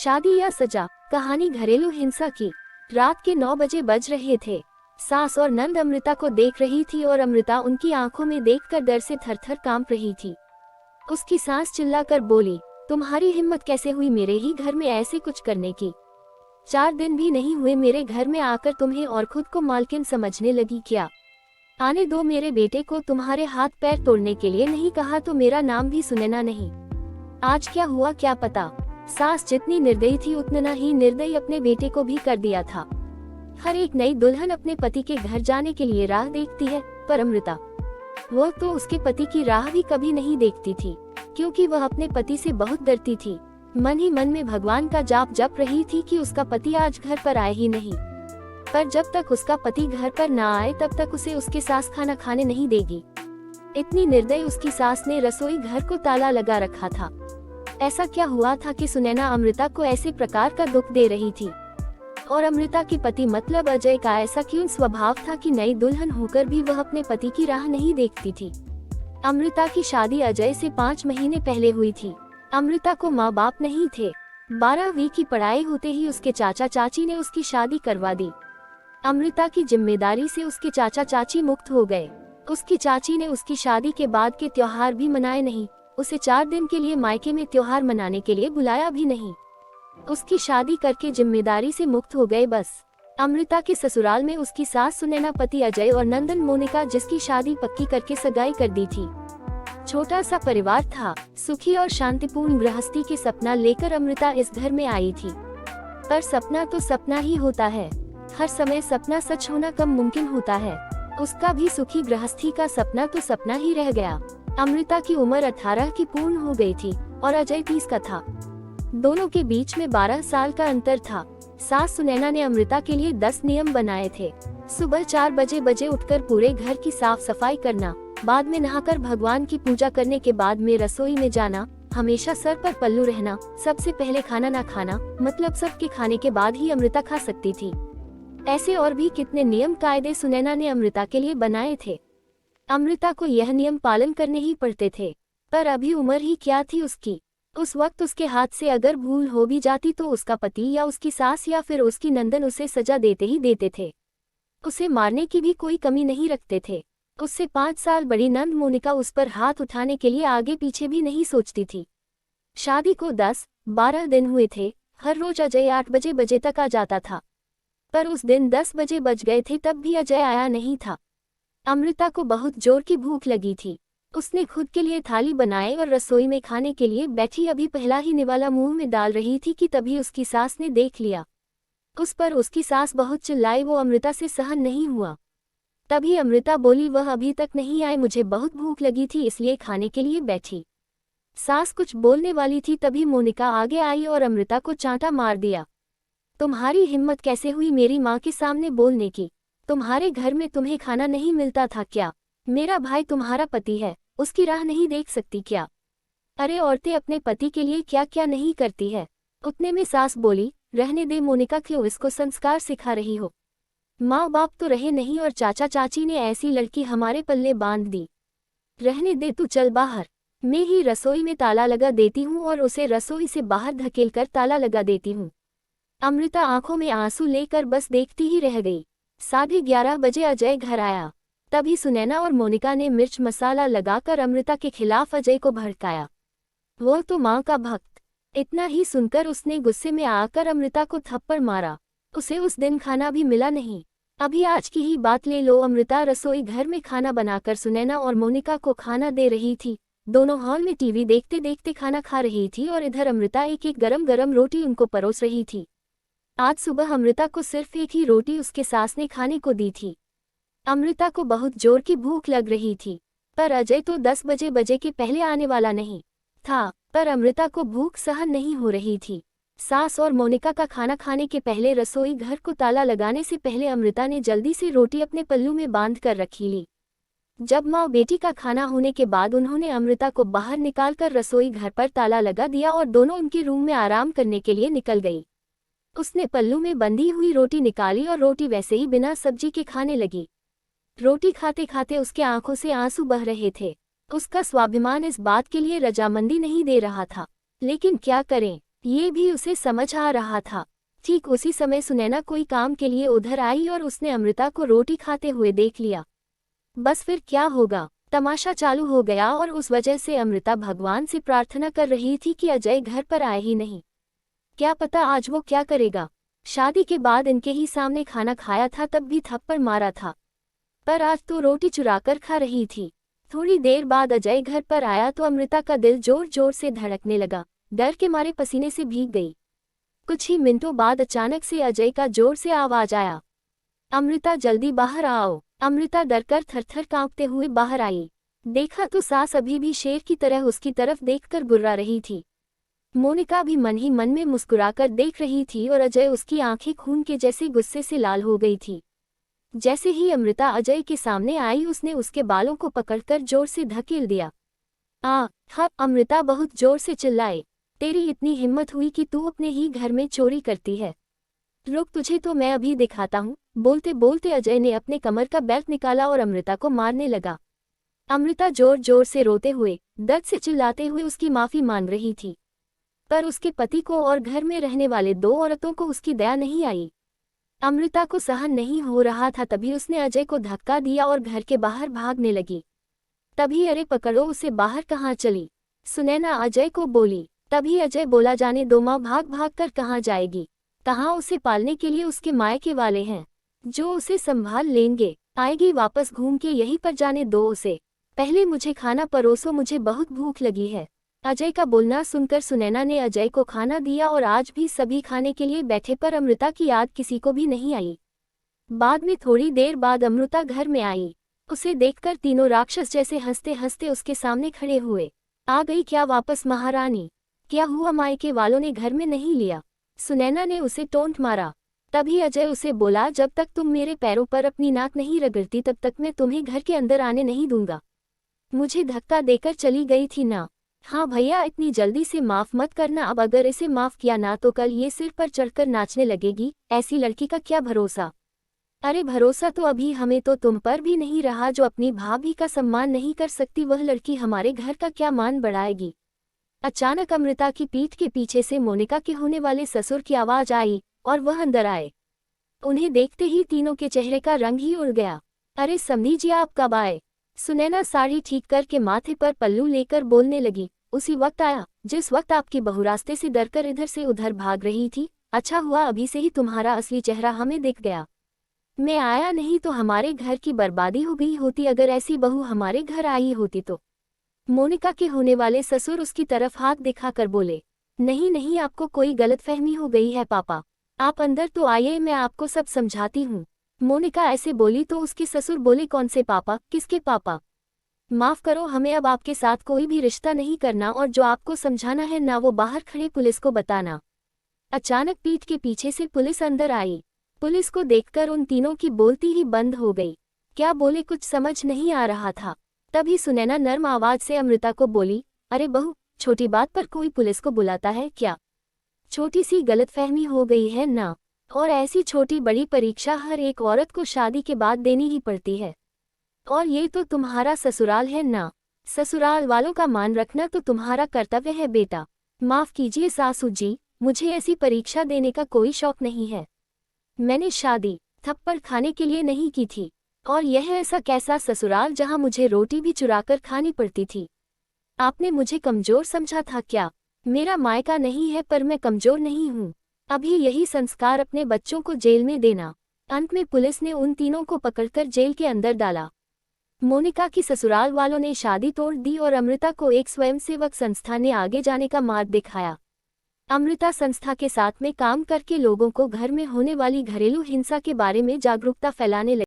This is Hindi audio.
शादी या सजा। कहानी घरेलू हिंसा की। रात के 9 बजे बज रहे थे। सास और नंद अमृता को देख रही थी और अमृता उनकी आंखों में देखकर डर से थरथर कांप रही थी। उसकी सास चिल्लाकर बोली, तुम्हारी हिम्मत कैसे हुई मेरे ही घर में ऐसे कुछ करने की? 4 दिन भी नहीं हुए मेरे घर में आकर तुम्हें और खुद को मालकिन समझने लगी क्या? आने दो मेरे बेटे को, तुम्हारे हाथ पैर तोड़ने के लिए नहीं कहा तो मेरा नाम भी सुनना नहीं। आज क्या हुआ क्या पता। सास जितनी निर्दयी थी उतना ही निर्दयी अपने बेटे को भी कर दिया था। हर एक नई दुल्हन अपने पति के घर जाने के लिए राह देखती है, पर अमृता वो तो उसके पति की राह भी कभी नहीं देखती थी, क्योंकि वह अपने पति से बहुत डरती थी। मन ही मन में भगवान का जाप जप रही थी कि उसका पति आज घर पर आए ही नहीं। पर जब तक उसका पति घर पर ना आए तब तक उसे उसके सास खाना खाने नहीं देगी। इतनी निर्दयी उसकी सास ने रसोई घर को ताला लगा रखा था। ऐसा क्या हुआ था कि सुनैना अमृता को ऐसे प्रकार का दुख दे रही थी? और अमृता के पति मतलब अजय का ऐसा क्यों स्वभाव था कि नई दुल्हन होकर भी वह अपने पति की राह नहीं देखती थी? अमृता की शादी अजय से 5 महीने पहले हुई थी। अमृता को माँ बाप नहीं थे। 12वीं की पढ़ाई होते ही उसके चाचा चाची ने उसकी शादी करवा दी। अमृता की जिम्मेदारी से उसके चाचा चाची मुक्त हो गए। उसकी चाची ने उसकी शादी के बाद के त्योहार भी मनाए नहीं। उसे 4 दिन के लिए मायके में त्योहार मनाने के लिए बुलाया भी नहीं। उसकी शादी करके जिम्मेदारी से मुक्त हो गए बस। अमृता के ससुराल में उसकी सास सुनैना, पति अजय और नंदन मोनिका जिसकी शादी पक्की करके सगाई कर दी थी। छोटा सा परिवार था। सुखी और शांतिपूर्ण गृहस्थी के सपना लेकर अमृता इस घर में आई थी। पर सपना तो सपना ही होता है। हर समय सपना सच होना कम मुमकिन होता है। उसका भी सुखी गृहस्थी का सपना तो सपना ही रह गया। अमृता की उम्र 18 की पूर्ण हो गई थी और अजय 30 का था। दोनों के बीच में 12 साल का अंतर था। सास सुनैना ने अमृता के लिए 10 नियम बनाए थे। सुबह 4 बजे उठकर पूरे घर की साफ सफाई करना, बाद में नहाकर भगवान की पूजा करने के बाद में रसोई में जाना, हमेशा सर पर पल्लू रहना, सबसे पहले खाना ना खाना, मतलब सबके खाने के बाद ही अमृता खा सकती थी। ऐसे और भी कितने नियम कायदे सुनैना ने अमृता के लिए बनाए थे। अमृता को यह नियम पालन करने ही पड़ते थे। पर अभी उम्र ही क्या थी उसकी। उस वक्त उसके हाथ से अगर भूल हो भी जाती तो उसका पति या उसकी सास या फिर उसकी नंदन उसे सजा देते ही देते थे। उसे मारने की भी कोई कमी नहीं रखते थे। उससे 5 साल बड़ी नंद मोनिका उस पर हाथ उठाने के लिए आगे पीछे भी नहीं सोचती थी। शादी को 10-12 दिन हुए थे। हर रोज अजय 8 बजे तक आ जाता था। पर उस दिन 10 बजे बज गए थे तब भी अजय आया नहीं था। अमृता को बहुत जोर की भूख लगी थी। उसने खुद के लिए थाली बनाई और रसोई में खाने के लिए बैठी। अभी पहला ही निवाला मुंह में डाल रही थी कि तभी उसकी सास ने देख लिया। उस पर उसकी सास बहुत चिल्लाई, वो अमृता से सहन नहीं हुआ। तभी अमृता बोली, वह अभी तक नहीं आए, मुझे बहुत भूख लगी थी इसलिए खाने के लिए बैठी। सास कुछ बोलने वाली थी तभी मोनिका आगे आई और अमृता को चांटा मार दिया। तुम्हारी हिम्मत कैसे हुई मेरी माँ के सामने बोलने की? तुम्हारे घर में तुम्हें खाना नहीं मिलता था क्या? मेरा भाई तुम्हारा पति है, उसकी राह नहीं देख सकती क्या? अरे औरतें अपने पति के लिए क्या क्या नहीं करती है। उतने में सास बोली, रहने दे मोनिका, क्यों इसको संस्कार सिखा रही हो? माँ बाप तो रहे नहीं और चाचा चाची ने ऐसी लड़की हमारे पल्ले बांध दी। रहने दे, तू चल बाहर। मैं ही रसोई में ताला लगा देती हूँ और उसे रसोई से बाहर धकेल कर ताला लगा देती हूँ। अमृता आंखों में आंसू लेकर बस देखती ही रह गई। 11:30 बजे अजय घर आया। तभी सुनैना और मोनिका ने मिर्च मसाला लगाकर अमृता के खिलाफ अजय को भड़काया। वो तो माँ का भक्त। इतना ही सुनकर उसने गुस्से में आकर अमृता को थप्पड़ मारा। उसे उस दिन खाना भी मिला नहीं। अभी आज की ही बात ले लो। अमृता रसोई घर में खाना बनाकर सुनैना और मोनिका को खाना दे रही थी। दोनों हॉल में टीवी देखते देखते खाना खा रही थी और इधर अमृता एक एक गरम गरम रोटी उनको परोस रही थी। आज सुबह अमृता को सिर्फ एक ही रोटी उसके सास ने खाने को दी थी। अमृता को बहुत जोर की भूख लग रही थी। पर अजय तो 10 बजे के पहले आने वाला नहीं था। पर अमृता को भूख सहन नहीं हो रही थी। सास और मोनिका का खाना खाने के पहले रसोई घर को ताला लगाने से पहले अमृता ने जल्दी से रोटी अपने पल्लू में बांध कर रखी ली। जब माँ बेटी का खाना होने के बाद उन्होंने अमृता को बाहर निकालकर रसोई घर पर ताला लगा दिया और दोनों उनके रूम में आराम करने के लिए निकल गई। उसने पल्लू में बंधी हुई रोटी निकाली और रोटी वैसे ही बिना सब्जी के खाने लगी। रोटी खाते खाते उसके आंखों से आंसू बह रहे थे। उसका स्वाभिमान इस बात के लिए रजामंदी नहीं दे रहा था, लेकिन क्या करें, ये भी उसे समझ आ रहा था। ठीक उसी समय सुनैना कोई काम के लिए उधर आई और उसने अमृता को रोटी खाते हुए देख लिया। बस फिर क्या होगा, तमाशा चालू हो गया और उस वजह से अमृता भगवान से प्रार्थना कर रही थी कि अजय घर पर आए ही नहीं। क्या पता आज वो क्या करेगा। शादी के बाद इनके ही सामने खाना खाया था तब भी थप्पड़ मारा था, पर आज तो रोटी चुराकर खा रही थी। थोड़ी देर बाद अजय घर पर आया तो अमृता का दिल जोर जोर से धड़कने लगा, डर के मारे पसीने से भीग गई। कुछ ही मिनटों बाद अचानक से अजय का जोर से आवाज आया, अमृता जल्दी बाहर आओ। अमृता डरकर थरथर कांपते हुए बाहर आई। देखा तो सास अभी भी शेर की तरह उसकी तरफ देखकर गुर्रा रही थी। मोनिका भी मन ही मन में मुस्कुराकर देख रही थी और अजय उसकी आंखें खून के जैसे गुस्से से लाल हो गई थी। जैसे ही अमृता अजय के सामने आई उसने उसके बालों को पकड़कर जोर से धकेल दिया। हाँ, अमृता बहुत जोर से चिल्लाए, तेरी इतनी हिम्मत हुई कि तू अपने ही घर में चोरी करती है? रुक, तुझे तो मैं अभी दिखाता हूँ। बोलते बोलते अजय ने अपने कमर का बेल्ट निकाला और अमृता को मारने लगा। अमृता जोर जोर से रोते हुए, दर्द से चिल्लाते हुए उसकी माफी मांग रही थी, पर उसके पति को और घर में रहने वाले 2 औरतों को उसकी दया नहीं आई। अमृता को सहन नहीं हो रहा था, तभी उसने अजय को धक्का दिया और घर के बाहर भागने लगी। तभी अरे पकड़ो उसे, बाहर कहाँ चली? सुनैना अजय को बोली। तभी अजय बोला, जाने दो माँ, भाग भाग कर कहाँ जाएगी? कहाँ उसे पालने के लिए उसके मायके वाले हैं जो उसे संभाल लेंगे। आएगी वापस घूम के, यहीं पर जाने दो उसे। पहले मुझे खाना परोसो, मुझे बहुत भूख लगी है। अजय का बोलना सुनकर सुनैना ने अजय को खाना दिया और आज भी सभी खाने के लिए बैठे, पर अमृता की याद किसी को भी नहीं आई। बाद में थोड़ी देर बाद अमृता घर में आई। उसे देखकर तीनों राक्षस जैसे हंसते हंसते उसके सामने खड़े हुए। आ गई क्या वापस महारानी? क्या हुआ, मायके वालों ने घर में नहीं लिया? सुनैना ने उसे टोंट मारा। तभी अजय उसे बोला, जब तक तुम मेरे पैरों पर अपनी नाक नहीं रगड़ती तब तक मैं तुम्हें घर के अंदर आने नहीं दूंगा। मुझे धक्का देकर चली गई थी ना? हाँ भैया, इतनी जल्दी से माफ मत करना। अब अगर इसे माफ किया ना तो कल ये सिर पर चढ़कर नाचने लगेगी। ऐसी लड़की का क्या भरोसा? अरे भरोसा तो अभी हमें तो तुम पर भी नहीं रहा। जो अपनी भाभी का सम्मान नहीं कर सकती, वह लड़की हमारे घर का क्या मान बढ़ाएगी? अचानक अमृता की पीठ के पीछे से मोनिका के होने वाले ससुर की आवाज आई और वह अंदर आए। उन्हें देखते ही तीनों के चेहरे का रंग ही उड़ गया। अरे समधी जी, आप कब आए? सुनैना साड़ी ठीक करके माथे पर पल्लू लेकर बोलने लगी। उसी वक्त आया जिस वक्त आपकी बहू रास्ते से डरकर इधर से उधर भाग रही थी। अच्छा हुआ अभी से ही तुम्हारा असली चेहरा हमें दिख गया। मैं आया नहीं तो हमारे घर की बर्बादी हो गई होती। अगर ऐसी बहू हमारे घर आई होती तो। मोनिका के होने वाले ससुर उसकी तरफ हाथ दिखाकर बोले, नहीं नहीं, आपको कोई गलतफहमी हो गई है पापा। आप अंदर तो आइए, मैं आपको सब समझाती हूँ। मोनिका ऐसे बोली तो उसके ससुर बोले, कौन से पापा? किसके पापा? माफ करो, हमें अब आपके साथ कोई भी रिश्ता नहीं करना और जो आपको समझाना है ना वो बाहर खड़े पुलिस को बताना। अचानक पीठ के पीछे से पुलिस अंदर आई। पुलिस को देखकर उन तीनों की बोलती ही बंद हो गई। क्या बोले कुछ समझ नहीं आ रहा था। तभी सुनैना नर्म आवाज से अमृता को बोली, अरे बहू, छोटी बात पर कोई पुलिस को बुलाता है क्या? छोटी सी गलतफहमी हो गई है ना? और ऐसी छोटी बड़ी परीक्षा हर एक औरत को शादी के बाद देनी ही पड़ती है। और ये तो तुम्हारा ससुराल है ना? ससुराल वालों का मान रखना तो तुम्हारा कर्तव्य है बेटा। माफ कीजिए सासू जी, मुझे ऐसी परीक्षा देने का कोई शौक नहीं है। मैंने शादी थप्पड़ खाने के लिए नहीं की थी। और यह ऐसा कैसा ससुराल जहां मुझे रोटी भी चुराकर खानी पड़ती थी? आपने मुझे कमजोर समझा था क्या? मेरा मायका नहीं है पर मैं कमजोर नहीं हूँ। अभी यही संस्कार अपने बच्चों को जेल में देना। अंत में पुलिस ने उन तीनों को पकड़कर जेल के अंदर डाला। मोनिका की ससुराल वालों ने शादी तोड़ दी और अमृता को एक स्वयंसेवक संस्था ने आगे जाने का मार्ग दिखाया। अमृता संस्था के साथ में काम करके लोगों को घर में होने वाली घरेलू हिंसा के बारे में जागरूकता फैलाने लगी।